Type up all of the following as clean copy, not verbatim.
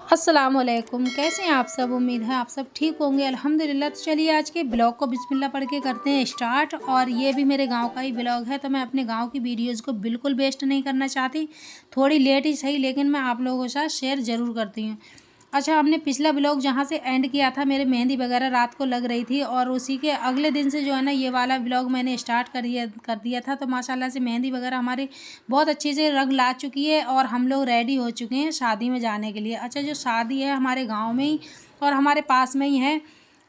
अस्सलामुअलैकुम। कैसे हैं आप सब? उम्मीद है आप सब ठीक होंगे। अल्हम्दुलिल्लाह। तो चलिए आज के ब्लॉग को बिस्मिल्लाह पढ़ के करते हैं स्टार्ट। और ये भी मेरे गांव का ही ब्लॉग है, तो मैं अपने गांव की वीडियोज़ को बिल्कुल वेस्ट नहीं करना चाहती। थोड़ी लेट ही सही, लेकिन मैं आप लोगों के साथ शेयर ज़रूर करती हूँ। अच्छा, हमने पिछला ब्लॉग जहाँ से एंड किया था, मेरे मेहंदी वगैरह रात को लग रही थी, और उसी के अगले दिन से जो है ना ये वाला ब्लॉग मैंने स्टार्ट कर दिया था। तो माशाल्लाह से मेहंदी वगैरह हमारी बहुत अच्छे से रंग ला चुकी है, और हम लोग रेडी हो चुके हैं शादी में जाने के लिए। अच्छा, जो शादी है हमारे गाँव में ही और हमारे पास में ही है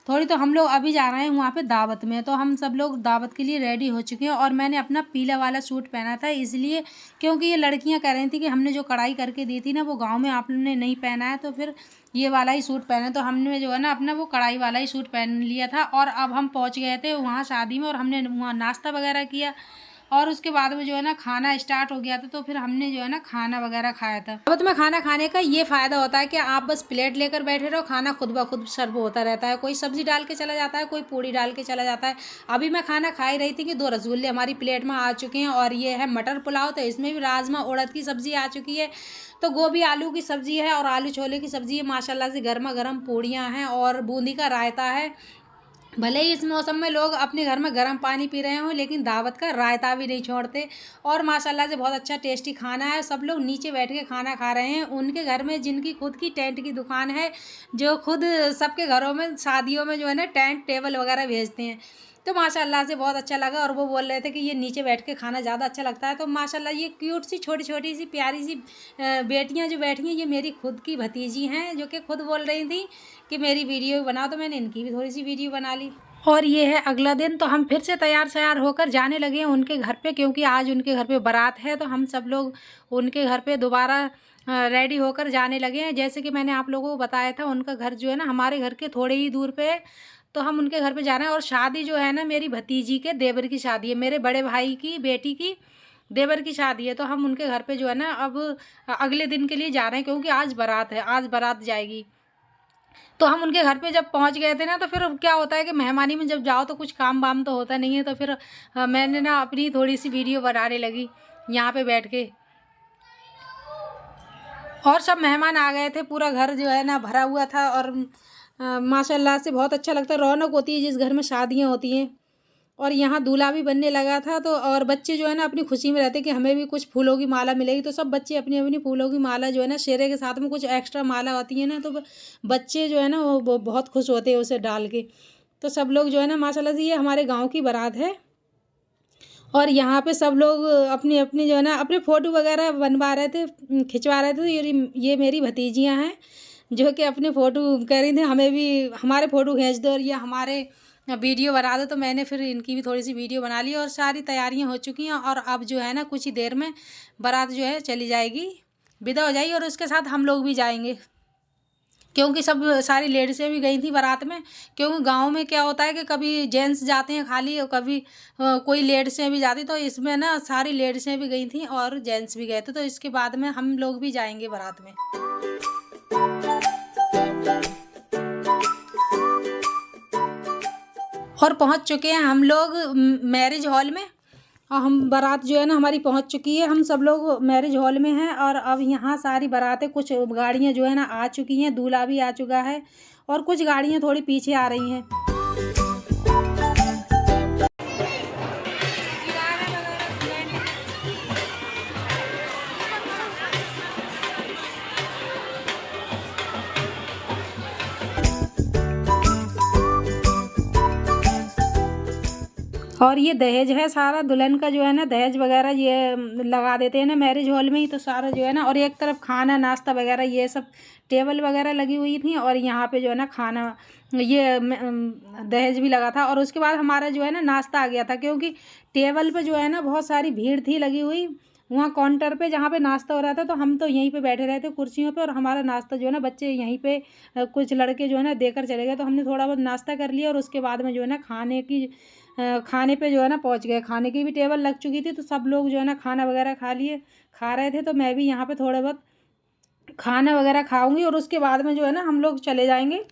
थोड़ी, तो हम लोग अभी जा रहे हैं वहाँ पे दावत में। तो हम सब लोग दावत के लिए रेडी हो चुके हैं, और मैंने अपना पीला वाला सूट पहना था इसलिए क्योंकि ये लड़कियाँ कह रही थी कि हमने जो कढ़ाई करके दी थी ना वो गांव में आपने नहीं पहना है, तो फिर ये वाला ही सूट पहना। तो हमने जो है ना अपना वो कढ़ाई वाला ही सूट पहन लिया था। और अब हम पहुँच गए थे वहाँ शादी में, और हमने वहाँ नाश्ता वगैरह किया, और उसके बाद में जो है ना खाना स्टार्ट हो गया था। तो फिर हमने जो है ना खाना वगैरह खाया था। अब तुम्हें खाना खाने का ये फ़ायदा होता है कि आप बस प्लेट लेकर बैठे रहो, खाना खुद ब खुद सर्व होता रहता है। कोई सब्ज़ी डाल के चला जाता है, कोई पूड़ी डाल के चला जाता है। अभी मैं खाना खा ही रही थी कि 2 रसगुल्ले हमारी प्लेट में आ चुके हैं, और ये है मटर पुलाव। तो इसमें भी राजमा उड़द की सब्ज़ी आ चुकी है, तो गोभी आलू की सब्ज़ी है, और आलू छोले की सब्ज़ी है। माशाल्लाह से गर्मा गर्म पूड़ियाँ हैं, और बूंदी का रायता है। भले ही इस मौसम में लोग अपने घर में गर्म पानी पी रहे हों, लेकिन दावत का रायता भी नहीं छोड़ते। और माशाल्लाह से बहुत अच्छा टेस्टी खाना है। सब लोग नीचे बैठ के खाना खा रहे हैं उनके घर में जिनकी खुद की टेंट की दुकान है, जो खुद सबके घरों में शादियों में जो है ना टेंट टेबल वगैरह भेजते हैं। तो माशाल्लाह से बहुत अच्छा लगा, और वो बोल रहे थे कि ये नीचे बैठ के खाना ज़्यादा अच्छा लगता है। तो माशाल्लाह ये क्यूट सी छोटी छोटी सी प्यारी सी बेटियां जो बैठी हैं, ये मेरी खुद की भतीजी हैं, जो कि खुद बोल रही थी कि मेरी वीडियो बनाओ। तो मैंने इनकी भी थोड़ी सी वीडियो बना ली। और ये है अगला दिन, तो हम फिर से तैयार श्यार होकर जाने लगे हैं उनके घर पे, क्योंकि आज उनके घर पे बारात है। तो हम सब लोग उनके घर पे दोबारा रेडी होकर जाने लगे हैं। जैसे कि मैंने आप लोगों को बताया था, उनका घर जो है ना हमारे घर के थोड़े ही दूर पे है। तो हम उनके घर पे जा रहे हैं, और शादी जो है ना मेरी भतीजी के देवर की शादी है, मेरे बड़े भाई की बेटी की देवर की शादी है। तो हम उनके घर पे जो है ना अब अगले दिन के लिए जा रहे हैं, क्योंकि आज बारात है, आज बारात जाएगी। तो हम उनके घर पे जब पहुंच गए थे ना, तो फिर क्या होता है कि मेहमानी में जब जाओ तो कुछ काम वाम तो होता नहीं है। तो फिर मैंने ना अपनी थोड़ी सी वीडियो बनाने लगी यहाँ पे बैठ के, और सब मेहमान आ गए थे, पूरा घर जो है ना भरा हुआ था। और माशाल्लाह से बहुत अच्छा लगता है, रौनक होती है जिस घर में शादियाँ होती हैं। और यहाँ दूल्हा भी बनने लगा था, तो और बच्चे जो है ना अपनी खुशी में रहते कि हमें भी कुछ फूलों की माला मिलेगी। तो सब बच्चे अपनी अपनी फूलों की माला जो है ना, शेरे के साथ में कुछ एक्स्ट्रा माला होती है ना, तो बच्चे जो है ना वो बहुत खुश होते हैं उसे डाल के। तो सब लोग जो है ना माशाल्लाह से, ये हमारे गाँव की बारात है। और यहाँ पे सब लोग अपनी अपनी जो है ना अपने फ़ोटो वगैरह बनवा रहे थे, खिंचवा रहे थे। तो ये मेरी भतीजियाँ हैं, जो कि अपने फ़ोटो कह रही थी हमें भी हमारे फ़ोटो खींच दो, और ये हमारे वीडियो बना दो। तो मैंने फिर इनकी भी थोड़ी सी वीडियो बना ली, और सारी तैयारियां हो चुकी हैं। और अब जो है ना कुछ ही देर में बारात जो है चली जाएगी, विदा हो जाएगी, और उसके साथ हम लोग भी जाएंगे, क्योंकि सब सारी लेडीसें भी गई थी बारात में। क्योंकि गांव में क्या होता है कि कभी जेंट्स जाते हैं खाली, और कभी कोई लेडीसें भी जाती। तो इसमें ना सारी लेडीसें भी गई थी और जेंट्स भी गए थे। तो इसके बाद में हम लोग भी जाएंगे बारात में। और पहुंच चुके हैं हम लोग मैरिज हॉल में, और हम बारात जो है ना हमारी पहुंच चुकी है। हम सब लोग मैरिज हॉल में हैं, और अब यहाँ सारी बारातें, कुछ गाड़ियाँ जो है ना आ चुकी हैं, दूल्हा भी आ चुका है, और कुछ गाड़ियाँ थोड़ी पीछे आ रही हैं। और ये दहेज है सारा, दुल्हन का जो है ना दहेज वगैरह ये लगा देते हैं ना मैरिज हॉल में ही। तो सारा जो है ना, और एक तरफ खाना नाश्ता वगैरह ये सब टेबल वगैरह लगी हुई थी, और यहाँ पे जो है ना खाना ये दहेज भी लगा था। और उसके बाद हमारा जो है ना नाश्ता आ गया था, क्योंकि टेबल पे जो है ना बहुत सारी भीड़ थी लगी हुई वहाँ काउंटर पे जहाँ पे नाश्ता हो रहा था। तो हम तो यहीं पे बैठे रहे थे कुर्सियों पे, और हमारा नाश्ता जो है ना बच्चे यहीं पे कुछ लड़के जो है ना देकर चले गए। तो हमने थोड़ा बहुत नाश्ता कर लिया, और उसके बाद में जो है ना खाने पे जो है ना पहुंच गए। खाने की भी टेबल लग चुकी थी, तो सब लोग जो है ना खाना वगैरह खा रहे थे। तो मैं भी यहाँ पे थोड़ा बहुत खाना वगैरह खाऊंगी, और उसके बाद में जो है ना हम लोग चले जाएंगे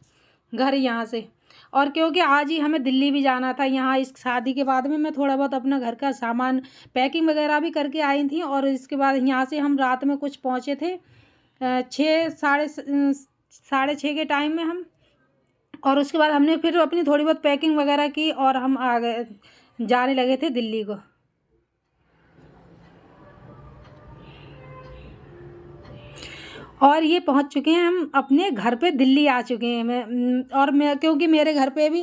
घर यहाँ से। और क्योंकि आज ही हमें दिल्ली भी जाना था, यहाँ इस शादी के बाद में मैं थोड़ा बहुत अपना घर का सामान पैकिंग वगैरह भी करके आई थी। और इसके बाद यहाँ से हम रात में कुछ पहुँचे थे 6 साढ़े 6:30 के टाइम में हम। और उसके बाद हमने फिर अपनी थोड़ी बहुत पैकिंग वगैरह की और हम आ गए, जाने लगे थे दिल्ली को। और ये पहुंच चुके हैं, हम अपने घर पे दिल्ली आ चुके हैं। मैं क्योंकि मेरे घर पे भी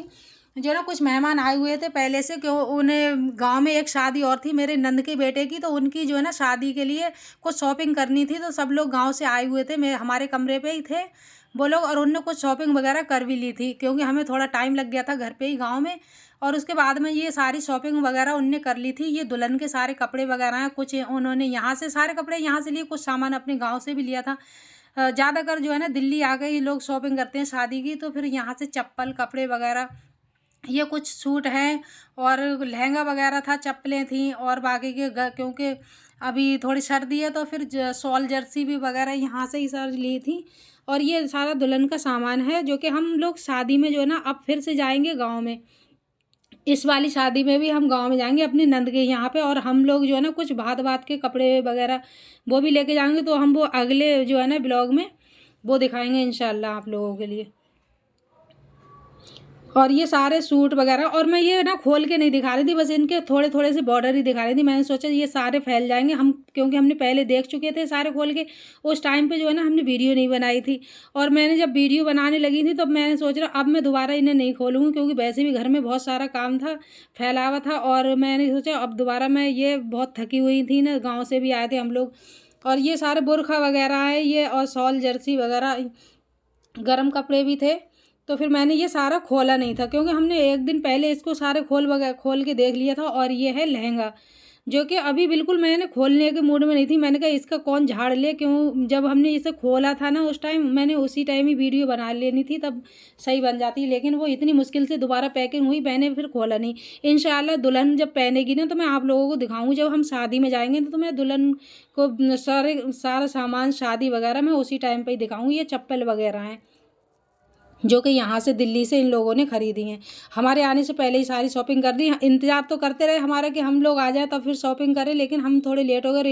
जो है ना कुछ मेहमान आए हुए थे पहले से, क्यों उन्हें गांव में एक शादी और थी मेरे नंद के बेटे की, तो उनकी जो है ना शादी के लिए कुछ शॉपिंग करनी थी, तो सब लोग गांव से आए हुए थे, मैं हमारे कमरे पे ही थे वो लोग, और उनने कुछ शॉपिंग वगैरह कर भी ली थी क्योंकि हमें थोड़ा टाइम लग गया था घर पे ही गाँव में। और उसके बाद में ये सारी शॉपिंग वगैरह उनने कर ली थी। ये दुल्हन के सारे कपड़े वगैरह हैं, कुछ उन्होंने यहाँ से सारे कपड़े यहाँ से लिए, कुछ सामान अपने गाँव से भी लिया था। ज़्यादातर जो है ना दिल्ली आ गए ये लोग शॉपिंग करते हैं शादी की, तो फिर यहाँ से चप्पल कपड़े वगैरह, ये कुछ सूट हैं और लहंगा वगैरह था, चप्पलें थीं, और बाकी के क्योंकि अभी थोड़ी सर्दी है तो फिर शॉल जर्सी भी वगैरह यहाँ से ही सर ली थी। और ये सारा दुल्हन का सामान है जो कि हम लोग शादी में जो है ना अब फिर से जाएंगे गांव में। इस वाली शादी में भी हम गांव में जाएंगे अपने नंद के यहाँ पे, और हम लोग जो है ना कुछ भात भात के कपड़े वगैरह वो भी लेके जाएंगे, तो हम वो अगले जो है ना ब्लॉग में वो दिखाएंगे इंशाल्लाह आप लोगों के लिए। और ये सारे सूट वगैरह, और मैं ये ना खोल के नहीं दिखा रही थी, बस इनके थोड़े थोड़े से बॉर्डर ही दिखा रही थी। मैंने सोचा ये सारे फैल जाएंगे हम, क्योंकि हमने पहले देख चुके थे सारे खोल के। उस टाइम पे जो है ना हमने वीडियो नहीं बनाई थी, और मैंने जब वीडियो बनाने लगी थी तब मैंने सोच रहा अब मैं दोबारा इन्हें नहीं खोलूँगी, क्योंकि वैसे भी घर में बहुत सारा काम था, फैला हुआ था। और मैंने सोचा अब दोबारा मैं, ये बहुत थकी हुई थी ना, गाँव से भी आए थे हम लोग। और ये सारे बुरखा वगैरह है ये, और शॉल जर्सी वगैरह गर्म कपड़े भी थे। तो फिर मैंने ये सारा खोला नहीं था, क्योंकि हमने एक दिन पहले इसको सारे खोल के देख लिया था। और ये है लहंगा, जो कि अभी बिल्कुल मैंने खोलने के मूड में नहीं थी। मैंने कहा इसका कौन झाड़ ले, क्यों जब हमने इसे खोला था ना उस टाइम, मैंने उसी टाइम ही वीडियो बना लेनी थी, तब सही बन जाती। लेकिन वो इतनी मुश्किल से दोबारा पैकिंग हुई, मैंने फिर खोला नहीं। इंशाल्लाह दुल्हन जब पहनेगी ना तो मैं आप लोगों को दिखाऊंगी, जब हम शादी में जाएंगे तो मैं दुल्हन को सारा सामान शादी वगैरह मैं उसी टाइम पर ही दिखाऊंगी। ये चप्पल वगैरह हैं जो कि यहाँ से दिल्ली से इन लोगों ने ख़रीदी हैं। हमारे आने से पहले ही सारी शॉपिंग कर दी। इंतज़ार तो करते रहे हमारा कि हम लोग आ जाएँ तब फिर शॉपिंग करें, लेकिन हम थोड़े लेट हो गए।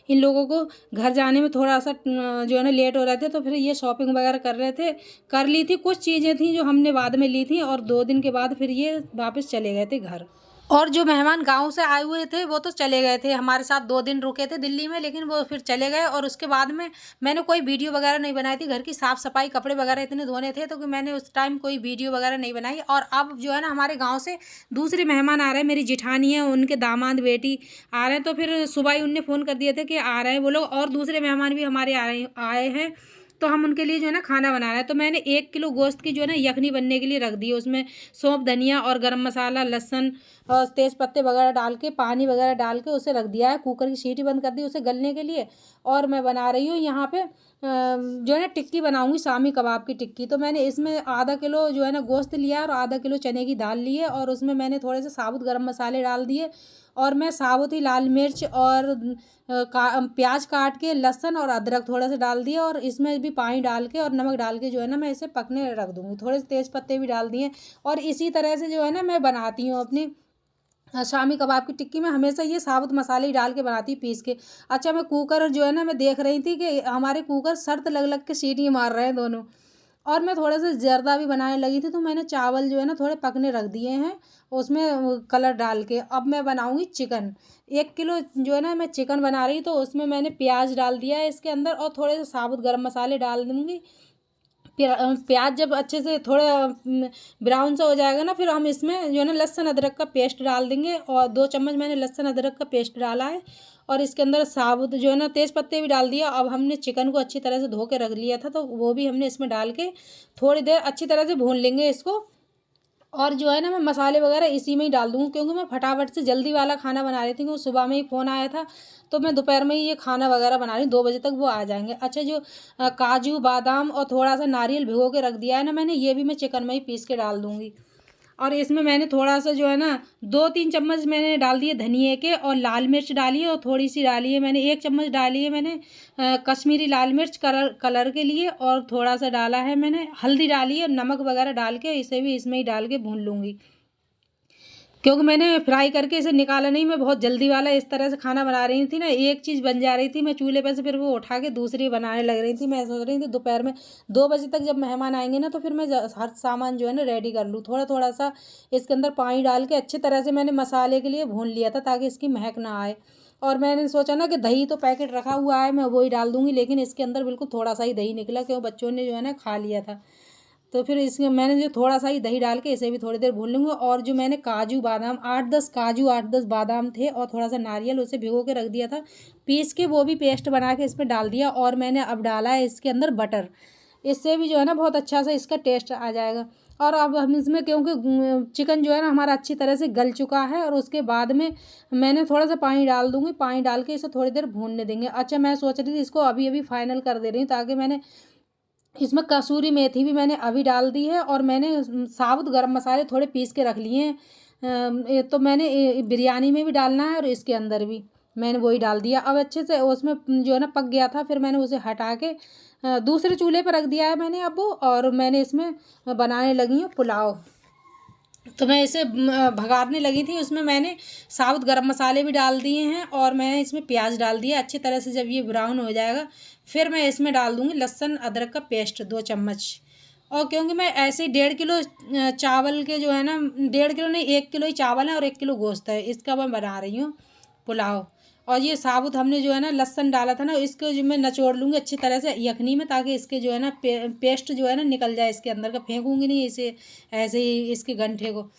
इन लोगों को घर जाने में थोड़ा सा जो है ना लेट हो रहे थे, तो फिर ये शॉपिंग वगैरह कर रहे थे, कर ली थी। कुछ चीज़ें थी जो हमने बाद में ली थी, और 2 दिन के बाद फिर ये वापस चले गए थे घर। और जो मेहमान गांव से आए हुए थे वो तो चले गए थे, हमारे साथ 2 दिन रुके थे दिल्ली में, लेकिन वो फिर चले गए। और उसके बाद में मैंने कोई वीडियो वगैरह नहीं बनाई थी। घर की साफ़ सफाई, कपड़े वगैरह इतने धोने थे, तो कि मैंने उस टाइम कोई वीडियो वगैरह नहीं बनाई। और अब जो है ना हमारे गाँव से दूसरे मेहमान आ रहे हैं, मेरी जिठानी है, उनके दामाद बेटी आ रहे हैं। तो फिर सुबह ही उनने फ़ोन कर दिए थे कि आ रहे हैं वो लोग, और दूसरे मेहमान भी हमारे आए हैं। तो हम उनके लिए जो है ना खाना बना रहे हैं। तो मैंने 1 किलो गोश्त की जो है ना यखनी बनने के लिए रख दी है। उसमें सौंफ, धनिया और गरम मसाला, लहसुन और तेज़ पत्ते वगैरह डाल के, पानी वगैरह डाल के उसे रख दिया है। कुकर की सीटी बंद कर दी उसे गलने के लिए। और मैं बना रही हूँ यहाँ पे जो है ना टिक्की बनाऊँगी, शामी कबाब की टिक्की। तो मैंने इसमें आधा किलो जो है ना गोश्त लिया और आधा किलो चने की दाल ली है, और उसमें मैंने थोड़े से साबुत गरम मसाले डाल दिए, और मैं साबुत ही लाल मिर्च और प्याज काट के, लहसुन और अदरक थोड़ा सा डाल दिया, और इसमें भी पानी डाल के और नमक डाल के जो है ना मैं इसे पकने रख दूँगी। थोड़े से तेज़ पत्ते भी डाल दिए, और इसी तरह से जो है ना मैं बनाती हूँ अपनी शामी कबाब की टिक्की में। हमेशा ये साबुत मसाले ही डाल के बनाती हूँ पीस के। अच्छा, मैं कुकर जो है ना मैं देख रही थी कि हमारे कुकर शर्त लग लग के सीटी मार रहे हैं दोनों। और मैं थोड़ा सा जर्दा भी बनाने लगी थी, तो मैंने चावल जो है ना थोड़े पकने रख दिए हैं उसमें कलर डाल के। अब मैं बनाऊंगी चिकन। 1 किलो जो है ना मैं चिकन बना रही, तो उसमें मैंने प्याज डाल दिया है इसके अंदर, और थोड़े से साबुत गरम मसाले डाल दूँगी। प्याज जब अच्छे से थोड़ा ब्राउन सा हो जाएगा ना, फिर हम इसमें जो है ना लहसुन अदरक का पेस्ट डाल देंगे, और 2 चम्मच मैंने लहसुन अदरक का पेस्ट डाला है। और इसके अंदर साबुत जो है ना तेज़ पत्ते भी डाल दिया। अब हमने चिकन को अच्छी तरह से धो के रख लिया था, तो वो भी हमने इसमें डाल के थोड़ी देर अच्छी तरह से भून लेंगे इसको। और जो है ना मैं मसाले वगैरह इसी में ही डाल दूँगी, क्योंकि मैं फटाफट से जल्दी वाला खाना बना रही थी, क्योंकि सुबह में ही फ़ोन आया था, तो मैं दोपहर में ही ये खाना वगैरह बना रही हूँ। 2 बजे तक वो आ जाएंगे। अच्छा, जो काजू बादाम और थोड़ा सा नारियल भिगो के रख दिया है ना मैंने, ये भी मैं चिकन में ही पीस के डाल दूँगी। और इसमें मैंने थोड़ा सा जो है ना 2-3 चम्मच मैंने डाल दिए धनिए के, और लाल मिर्च डाली है, और थोड़ी सी डाली है मैंने 1 चम्मच डाली है मैंने कश्मीरी लाल मिर्च कलर के लिए, और थोड़ा सा डाला है मैंने हल्दी डाली है, नमक वगैरह डाल के इसे भी इसमें ही डाल के भून लूँगी। क्योंकि मैंने फ्राई करके इसे निकाला नहीं, मैं बहुत जल्दी वाला इस तरह से खाना बना रही थी ना, एक चीज़ बन जा रही थी मैं चूल्हे पे से, फिर वो उठा के दूसरी बनाने लग रही थी। मैं सोच रही थी दोपहर में 2 बजे तक जब मेहमान आएंगे ना, तो फिर मैं हर सामान जो है ना रेडी कर लूँ। थोड़ा थोड़ा सा इसके अंदर पानी डाल के अच्छी तरह से मैंने मसाले के लिए भून लिया था, ताकि इसकी महक ना आए। और मैंने सोचा ना कि दही तो पैकेट रखा हुआ है, मैं वही डाल दूँगी, लेकिन इसके अंदर बिल्कुल थोड़ा सा ही दही निकला, क्यों बच्चों ने जो है ना खा लिया था। तो फिर इसमें मैंने जो थोड़ा सा ही दही डाल के इसे भी थोड़ी देर भून लूँगी। और जो मैंने काजू बादाम 8-10 काजू 8-10 बादाम थे और थोड़ा सा नारियल उसे भिगो के रख दिया था पीस के, वो भी पेस्ट बना के इसमें डाल दिया। और मैंने अब डाला है इसके अंदर बटर, इससे भी जो है ना बहुत अच्छा सा इसका टेस्ट आ जाएगा। और अब हम इसमें, क्योंकि चिकन जो है ना हमारा अच्छी तरह से गल चुका है, और उसके बाद में मैंने थोड़ा सा पानी डाल दूँगी, पानी डाल के इसे थोड़ी देर भूनने देंगे। अच्छा, मैं सोच रही थी इसको अभी अभी फाइनल कर दे रही हूँ, ताकि मैंने इसमें कसूरी मेथी भी मैंने अभी डाल दी है, और मैंने साबुत गरम मसाले थोड़े पीस के रख लिए हैं। तो मैंने बिरयानी में भी डालना है और इसके अंदर भी मैंने वही डाल दिया। अब अच्छे से उसमें जो है ना पक गया था, फिर मैंने उसे हटा के दूसरे चूल्हे पर रख दिया है मैंने अब वो, और मैंने इसमें बनाने लगी हूँ पुलाव। तो मैं इसे भगाने लगी थी, उसमें मैंने साबुत गरम मसाले भी डाल दिए हैं, और मैंने इसमें प्याज डाल दिया अच्छी तरह से। जब ये ब्राउन हो जाएगा, फिर मैं इसमें डाल दूँगी लहसुन अदरक का पेस्ट 2 चम्मच। और क्योंकि मैं ऐसे ही 1.5 किलो चावल के जो है ना, 1.5 किलो नहीं, 1 किलो ही चावल है और 1 किलो गोश्त है, इसका मैं बना रही हूँ पुलाव। और ये साबुत हमने जो है ना लहसुन डाला था ना, इसको जो मैं निचोड़ लूँगी अच्छी तरह से यखनी में, ताकि इसके जो है ना पेस्ट जो है ना निकल जाए इसके अंदर का। फेंकूँगी नहीं इसे ऐसे ही इसके गंठे को।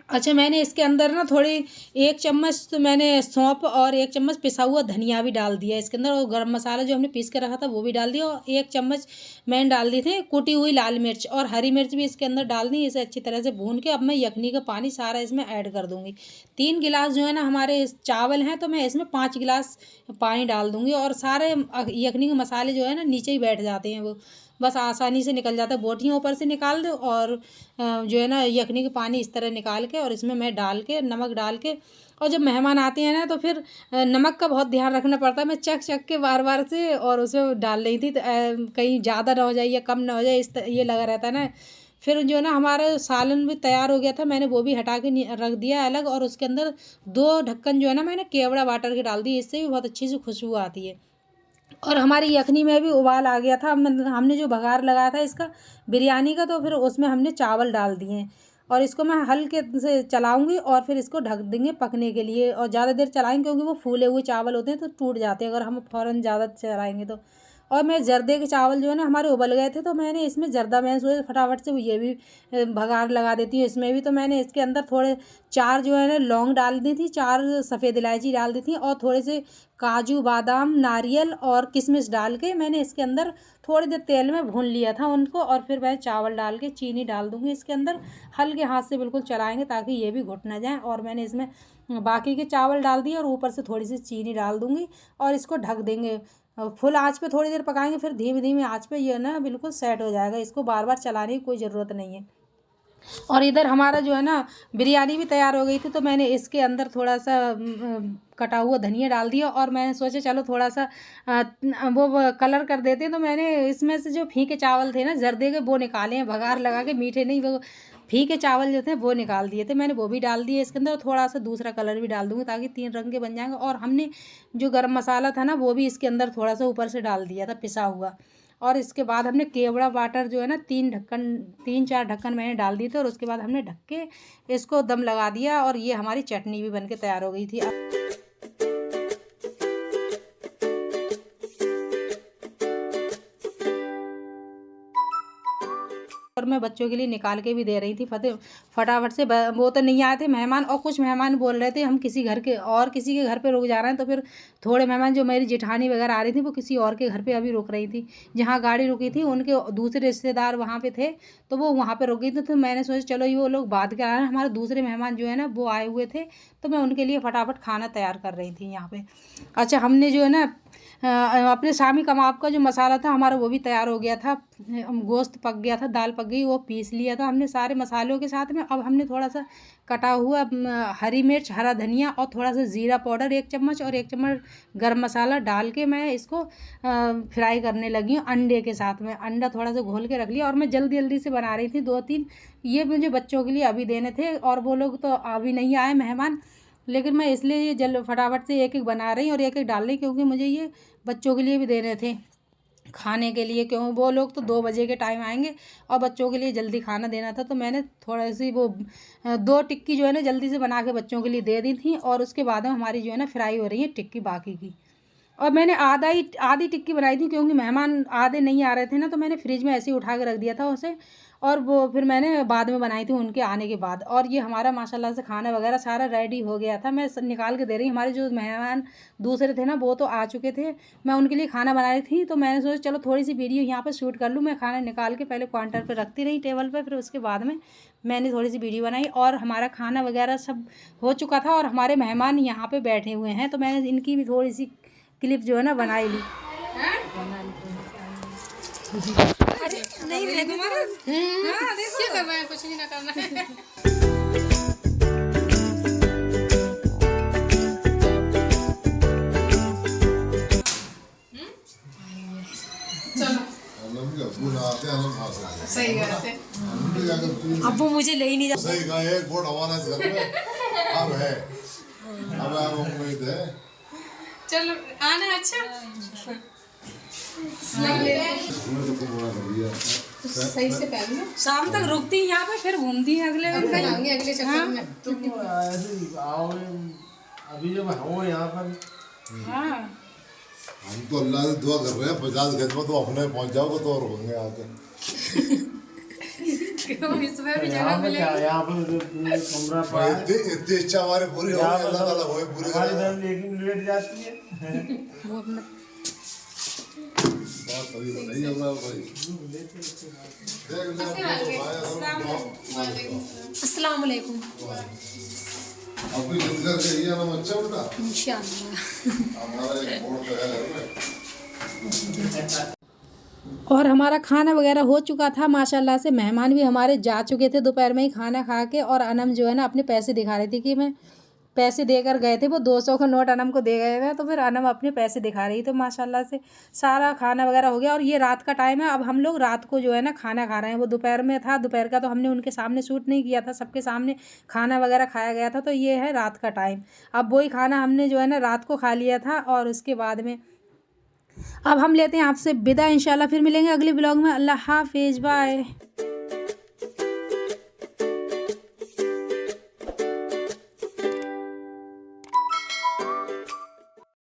अच्छा, मैंने इसके अंदर ना थोड़ी 1 चम्मच तो मैंने सौंफ और 1 चम्मच पिसा हुआ धनिया भी डाल दिया इसके अंदर, और गरम मसाला जो हमने पीस के रखा था वो भी डाल दिया, और 1 चम्मच मैंने डाल दी थी कुटी हुई लाल मिर्च, और हरी मिर्च भी इसके अंदर डाल दी। इसे अच्छी तरह से भून के अब मैं यखनी का पानी सारा इसमें ऐड कर दूँगी। 3 गिलास जो है ना हमारे चावल हैं, तो मैं इसमें 5 गिलास पानी डाल दूँगी, और सारे यखनी के मसाले जो है ना नीचे ही बैठ जाते हैं, वो बस आसानी से निकल जाता है। बोटियाँ ऊपर से निकाल दो, और जो है ना यखनी का पानी इस तरह निकाल के, और इसमें मैं डाल के नमक डाल के। और जब मेहमान आते हैं ना, तो फिर नमक का बहुत ध्यान रखना पड़ता है। मैं चख चख के बार बार से और उसमें डाल रही थी, तो कहीं ज़्यादा ना हो जाए या कम ना हो जाए, ये लगा रहता है ना। फिर जो है ना हमारा सालन भी तैयार हो गया था, मैंने वो भी हटा के रख दिया अलग, और उसके अंदर 2 ढक्कन जो है ना मैंने केवड़ा वाटर के डाल दिए, इससे भी बहुत अच्छी सी खुशबू आती है। और हमारी यखनी में भी उबाल आ गया था, हमने जो बघार लगाया था इसका बिरयानी का, तो फिर उसमें हमने चावल डाल दिए हैं। और इसको मैं हल्के से चलाऊंगी, और फिर इसको ढक देंगे पकने के लिए, और ज़्यादा देर चलाएंगे क्योंकि वो फूले हुए चावल होते हैं तो टूट जाते हैं अगर हम फ़ौरन ज़्यादा चलाएंगे तो। और मैं जर्दे के चावल जो है ना हमारे उबल गए थे, तो मैंने इसमें जर्दा, मैं सोचा फटाफट से ये भी भगार लगा देती हूँ इसमें भी। तो मैंने इसके अंदर थोड़े 4 जो है ना लौंग डाल दी थी, 4 सफ़ेद इलायची डाल दी थी, और थोड़े से काजू बादाम नारियल और किशमिश डाल के मैंने इसके अंदर थोड़ी देर तेल में भून लिया था उनको। और फिर मैं चावल डाल के चीनी डाल दूँगी इसके अंदर, हल्के हाथ से बिल्कुल चलाएंगे ताकि ये भी घुट ना जाए। और मैंने इसमें बाकी के चावल डाल दिए, और ऊपर से थोड़ी सी चीनी डाल दूँगी, और इसको ढक देंगे। फुल आंच पे थोड़ी देर पकाएंगे, फिर धीमे धीमे आंच पे ये ना बिल्कुल सेट हो जाएगा। इसको बार बार चलाने की कोई ज़रूरत नहीं है। और इधर हमारा जो है ना बिरयानी भी तैयार हो गई थी, तो मैंने इसके अंदर थोड़ा सा कटा हुआ धनिया डाल दिया, और मैंने सोचा चलो थोड़ा सा वो कलर कर देते हैं। तो मैंने इसमें से जो फीके चावल थे ना जर्दे के, वो निकाले हैं, भगार लगा के, मीठे नहीं, वो फीके चावल जो थे वो निकाल दिए थे मैंने, वो भी डाल दिए इसके अंदर। और थोड़ा सा दूसरा कलर भी डाल दूँगी, ताकि 3 रंग के बन जाएंगे। और हमने जो गरम मसाला था ना, वो भी इसके अंदर थोड़ा सा ऊपर से डाल दिया था पिसा हुआ। और इसके बाद हमने केवड़ा वाटर जो है ना 3-4 ढक्कन मैंने डाल दिए थे, और उसके बाद हमने ढक के इसको दम लगा दिया, और ये हमारी चटनी भी बन के तैयार हो गई थी। और मैं बच्चों के लिए निकाल के भी दे रही थी फटाफट से। वो तो नहीं आए थे मेहमान, और कुछ मेहमान बोल रहे थे हम किसी के घर पे रुक जा रहे हैं। तो फिर थोड़े मेहमान जो मेरी जेठानी वगैरह आ रही थी, वो किसी और के घर पे अभी रुक रही थी। जहाँ गाड़ी रुकी थी उनके दूसरे रिश्तेदार वहाँ पे थे, तो वो वहाँ पे रुक गई थी। तो मैंने सोचा चलो ये वो लोग बाद के आ रहे हैं, हमारे दूसरे मेहमान जो है ना वो आए हुए थे, तो मैं उनके लिए फटाफट खाना तैयार कर रही थी यहाँ पे। अच्छा, हमने जो है ना अपने शामी कबाब का जो मसाला था हमारा वो भी तैयार हो गया था, गोश्त पक गया था, दाल पक गई, वो पीस लिया था हमने सारे मसालों के साथ में। अब हमने थोड़ा सा कटा हुआ हरी मिर्च, हरा धनिया और थोड़ा सा ज़ीरा पाउडर 1 चम्मच और 1 चम्मच गरम मसाला डाल के मैं इसको फ्राई करने लगी हूँ अंडे के साथ में। अंडा थोड़ा सा घोल के रख लिया और मैं जल्दी जल्दी से बना रही थी 2-3। ये मुझे बच्चों के लिए अभी देने थे और वो लोग तो अभी नहीं आए मेहमान, लेकिन मैं इसलिए ये जल्द फटाफट से एक एक बना रही और एक एक डाल रही, क्योंकि मुझे ये बच्चों के लिए भी देने थे खाने के लिए, क्यों वो लोग तो 2 बजे के टाइम आएंगे और बच्चों के लिए जल्दी खाना देना था। तो मैंने थोड़ा सी वो 2 टिक्की जो है ना जल्दी से बना के बच्चों के लिए दे दी थी और उसके बाद में हमारी जो है ना फ्राई हो रही है टिक्की बाकी की। और मैंने आधी टिक्की बनाई थी, क्योंकि मेहमान आधे नहीं आ रहे थे ना, तो मैंने फ्रिज में ऐसे ही उठा के रख दिया था उसे और वो फिर मैंने बाद में बनाई थी उनके आने के बाद। और ये हमारा माशाल्लाह से खाना वगैरह सारा रेडी हो गया था। मैं निकाल के दे रही, हमारे जो मेहमान दूसरे थे ना वो तो आ चुके थे, मैं उनके लिए खाना बना रही थी। तो मैंने सोचा चलो थोड़ी सी वीडियो यहाँ पर शूट कर लूँ। मैं खाना निकाल के पहले काउंटर पर रखती रही टेबल पर, फिर उसके बाद में मैंने थोड़ी सी वीडियो बनाई और हमारा खाना वगैरह सब हो चुका था और हमारे मेहमान यहाँ पर बैठे हुए हैं, तो मैंने इनकी भी थोड़ी सी क्लिप जो है ना बनाई ली। अरे नहीं रे तुम्हारा हाँ देखो क्या कर रहा है, कुछ नहीं ना करना है। सही बात है। अब वो मुझे ले ही नहीं जा सही कहा, एक बोर्ड हमारा इस घर में अब है, अब उम्मीद है। चलो आना। अच्छा सही से पहन लो, शाम तक रुकती यहाँ पे फिर घूमती है अगले अगले चक्कर में। तुम ऐसे आओ अभी जब हो यहाँ पर। हाँ हम तो अल्लाह से दुआ कर रहे हैं 50 गज में तो अपने पहुंच जाओगे तो और होंगे आके। इसमें भी यहाँ पर क्या, यहाँ पर कमरा पड़ा है, इतनी इच्छा हमारी पूरी हो गई, अल्लाह ताला वो पूरी हमारी करे। फैमिली एक ही लेट जाती है। वो अपना बात सही नहीं होगा भाई। अस्सलाम वालेकुम। अभी जिंदगी के ये नाम अच्छा बेटा इंशाअल्लाह। हमारा एक बोर्ड तो है घर में। और हमारा खाना वगैरह हो चुका था माशाल्लाह से। मेहमान भी हमारे जा चुके थे दोपहर में ही खाना खा के, और अनम जो है ना अपने पैसे दिखा रही थी कि मैं पैसे देकर गए थे, वो 200 का नोट अनम को दे गए थे, तो फिर अनम अपने पैसे दिखा रही। तो माशाल्लाह से सारा खाना वगैरह हो गया और ये रात का टाइम है। अब हम लोग रात को जो है ना खाना खा रहे हैं, वो दोपहर में था, दोपहर का तो हमने उनके सामने शूट नहीं किया था, सबके सामने खाना वगैरह खाया गया था। तो ये है रात का टाइम, अब वही खाना हमने जो है ना रात को खा लिया था। और उसके बाद में अब हम लेते हैं आपसे विदा, इंशाल्लाह फिर मिलेंगे अगले ब्लॉग में। अल्लाह हाफिज़, बाय।